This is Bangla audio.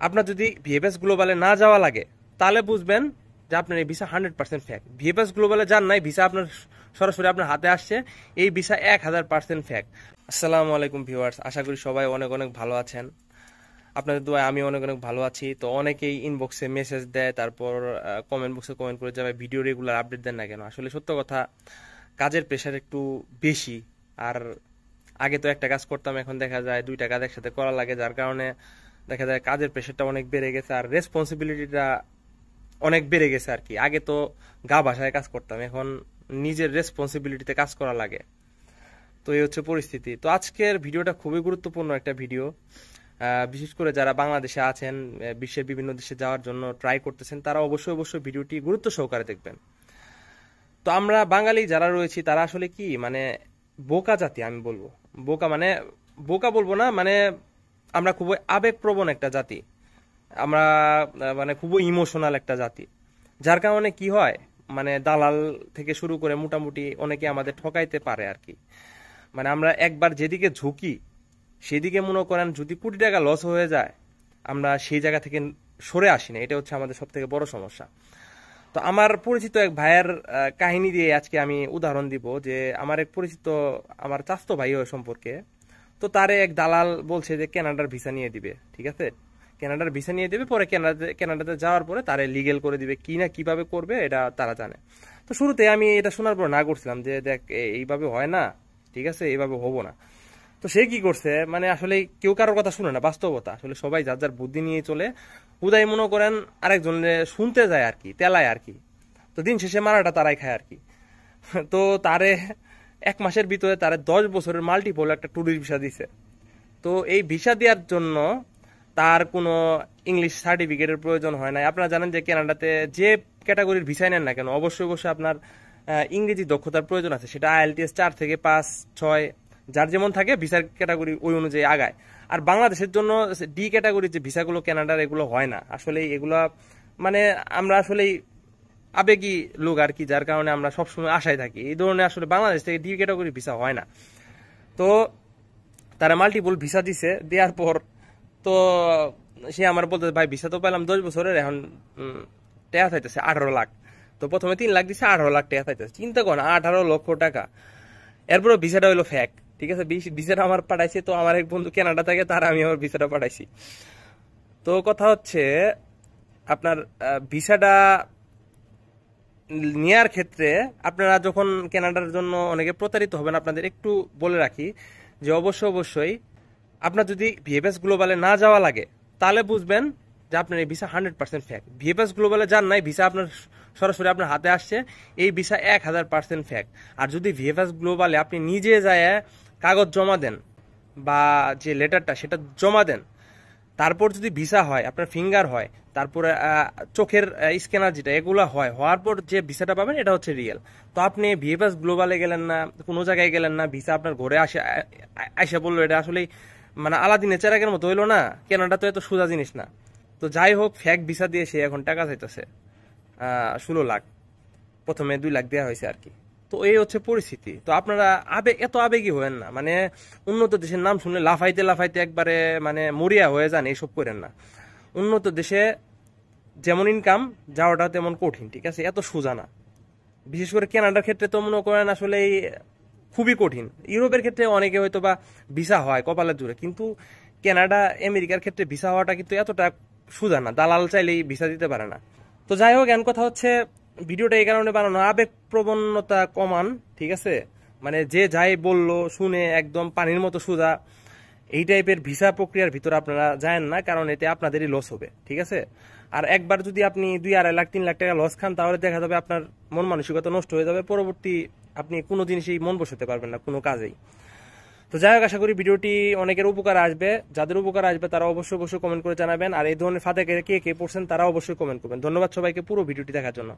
আপনার যদি ভিএফএস গ্লোবালে না যাওয়া লাগে তাহলে বুঝবেন যে আপনার এই ভিসা 100% ফেক। ভিএফএস গ্লোবালে যান নাই, ভিসা আপনার সরাসরি আপনার হাতে আসছে, এই ভিসা 1000% ফেক। আসসালামু আলাইকুম ভিউয়ার্স, আশা করি সবাই অনেক অনেক ভালো আছেন। আপনাদের দোয়ায় আমি অনেক অনেক ভালো আছি। তো অনেকেই ইনবক্সে মেসেজ দেয়, তারপর কমেন্ট বক্সে কমেন্ট করে যাবে ভিডিও রেগুলার আপডেট দেন না কেন। আসলে সত্য কথা, কাজের প্রেশার একটু বেশি। আর আগে তো একটা কাজ করতাম, এখন দেখা যায় দুইটা কাজ একসাথে করা লাগে, যার কারণে দেখা যায় কাজের প্রেশারটা অনেক বেড়ে গেছে আর রেসপন্সিবিলিটিটা অনেক বেড়ে গেছে আর কি। আগে তো গা ভাষায় কাজ করতাম, এখন নিজের রেসপন্সিবিলিটিতে কাজ করা লাগে। তো এই হচ্ছে পরিস্থিতি। তো আজকের ভিডিওটা খুবই গুরুত্বপূর্ণ একটা ভিডিও, বিশেষ করে যারা বাংলাদেশে আছেন, বিশ্বের বিভিন্ন দেশে যাওয়ার জন্য ট্রাই করতেছেন, তারা অবশ্যই অবশ্যই ভিডিওটি গুরুত্ব সহকারে দেখবেন। তো আমরা বাঙালি যারা রয়েছি তারা আসলে কি মানে বোকা জাতি, আমি বলবো বোকা, মানে বোকা বলবো না, মানে আমরা খুবই আবেগপ্রবণ একটা জাতি। আমরা মানে খুবই ইমোশনাল একটা জাতি, যার কারণে কি হয় মানে দালাল থেকে শুরু করে মোটামুটি অনেকে আমাদের ঠকাইতে পারে আর কি। মানে আমরা একবার যেদিকে ঝুঁকি সেদিকে মনে করেন যদি কোটি টাকা লস হয়ে যায়, আমরা সেই জায়গা থেকে সরে আসি না। এটা হচ্ছে আমাদের সব থেকে বড় সমস্যা। তো আমার পরিচিত এক ভাইয়ের কাহিনী দিয়ে আজকে আমি উদাহরণ দিব যে আমার এক পরিচিত, আমার চাস্তো ভাই সম্পর্কে। তো তারে এক দালাল বলছে যে কানাডার ভিসা নিয়ে দিবে, ঠিক আছে, কানাডার ভিসা নিয়ে দিবে, পরে কানাডাতে যাওয়ার পরে তারে লিগেল করে দিবে, কি না কিভাবে করবে এটা তারা জানে। তো শুরুতে আমি এটা শোনার পর না করছিলাম যে দেখ এইভাবে হয় না, ঠিক আছে, এইভাবে হবো না। তো সে কি করছে, মানে আসলে কেউ কারোর কথা শুনে না, বাস্তবতা আসলে সবাই যার যার বুদ্ধি নিয়ে চলে, উদয় মনে করেন আরেকজনের শুনতে যায় আর কি, তেলায় আর কি। তো দিন শেষে মারাটা তারাই খায় আর কি। তো তারে 1 মাসের ভিতরে তারে 10 বছরের মাল্টিপল একটা ট্যুরিস্ট ভিসা দিছে। তো এই ভিসা দেওয়ার জন্য তার কোনো ইংলিশ সার্টিফিকেটের প্রয়োজন হয় না। আপনারা জানেন যে কানাডাতে যে ক্যাটাগরির ভিসাই নেন না কেন, অবশ্যই অবশ্যই আপনার ইংরেজি দক্ষতার প্রয়োজন আছে। সেটা IELTS 4 থেকে 5, 6 যার যেমন থাকে ভিসার ক্যাটাগরি ওই অনুযায়ী আগায়। আর বাংলাদেশের জন্য ডি ক্যাটাগরির যে ভিসাগুলো কানাডার, এগুলো হয় না আসলে। এগুলো মানে আমরা আসলেই আবেগী লোক আর কি, যার কারণে আমরা সবসময় আশায় থাকি। এই ধরনের আসলে বাংলাদেশ থেকে ডি ক্যাটাগরি ভিসা হয় না। তো তারা মাল্টিপল ভিসা দিছে, দেওয়ার পর তো সে আমার বলতে ভাই ভিসা তো পেলাম 10 বছরের, এখন টাকা চাইতেছে 18 লাখ। তো প্রথমে 3 লাখ দিছে, 18 লাখ টাকা চাইতেছে। চিন্তা করেন, 18 লক্ষ টাকা। এরপরে ভিসাটা হইলো ফ্যাক, ঠিক আছে। ভিসাটা আমার পাঠাইছে, তো আমার এক বন্ধু কানাডা থাকে, তার আমি আমার ভিসাটা পাঠাইছি। তো কথা হচ্ছে আপনার ভিসাটা নেয়ার ক্ষেত্রে আপনারা যখন কানাডার জন্য অনেকে প্রতারিত হবেন, আপনাদের একটু বলে রাখি যে অবশ্যই অবশ্যই আপনার যদি ভিএফএস গ্লোবালে না যাওয়া লাগে তাহলে বুঝবেন যে আপনার এই ভিসা 100% ফেক। ভিএফএস গ্লোবালে যান নাই, ভিসা আপনার সরাসরি আপনার হাতে আসছে, এই ভিসা 1000% ফেক। আর যদি ভিএফএস গ্লোবালে আপনি নিজে যায় কাগজ জমা দেন বা যে লেটারটা সেটা জমা দেন, তারপর যদি ভিসা হয়, আপনার ফিঙ্গার হয়, তারপরে চোখের স্ক্যানার যেটা, এগুলো হয়, হওয়ার পর যে ভিসাটা পাবেন এটা হচ্ছে রিয়েল। তো আপনি ভিএফএস গ্লোবালে গেলেন না, কোনো জায়গায় গেলেন না, ভিসা আপনার ঘরে আসে বললো, এটা আসলে মানে আলাদিনের চেরাগের মতো হইলো না। কেনাটা তো এত সোজা জিনিস না। তো যাই হোক, ফ্যাক ভিসা দিয়ে সে এখন টাকা চাইতেছে 16 লাখ, প্রথমে 2 লাখ দেওয়া হয়েছে আর কি। তো এই হচ্ছে পরিস্থিতি। তো আপনারা এত আবেগী হবেন না, মানে উন্নত দেশের নাম শুনলে লাফাইতে লাফাইতে একবারে মানে মরিয়া হয়ে যান, এইসব করেন না। উন্নত দেশে যেমন ইনকাম, যাওয়াটা তেমন কঠিন, ঠিক আছে, এত সোজা না। বিশেষ করে কানাডার ক্ষেত্রে তো মনে করেন আসলে খুবই কঠিন। ইউরোপের ক্ষেত্রে অনেকে হয়তো বা ভিসা হয় কপালের জোরে, কিন্তু কানাডা আমেরিকার ক্ষেত্রে ভিসা হওয়াটা কিন্তু এতটা সোজা না, দালাল চাইলেই ভিসা দিতে পারে না। তো যাই হোক, এন কথা হচ্ছে ভিডিওটা এই কারণে বানানো, আবেগ প্রবণতা কমান, ঠিক আছে। মানে যে যাই বললো শুনে একদম পানির মতো সোজা এই টাইপের ভিসা প্রক্রিয়ার ভিতরে আপনারা যায়েন না, কারণ এতে আপনাদেরই লস হবে, ঠিক আছে। আর একবার যদি আপনি 2-2.5 লাখ 3 লাখ টাকা লস খান, তাহলে দেখা যাবে আপনার মন মানসিকতা নষ্ট হয়ে যাবে, পরবর্তী আপনি কোনো জিনিসেই মন বসাতে পারবেন না, কোনো কাজেই। তো যাই হোক, আশা করি ভিডিওটি অনেকের উপকার আসবে। যাদের উপকার আসবে তারা অবশ্যই অবশ্যই কমেন্ট করে জানাবেন। আর এই ধরনের ফাঁদে কে কে পড়ছেন তারা অবশ্যই কমেন্ট করবেন। ধন্যবাদ সবাইকে পুরো ভিডিওটি দেখার জন্য।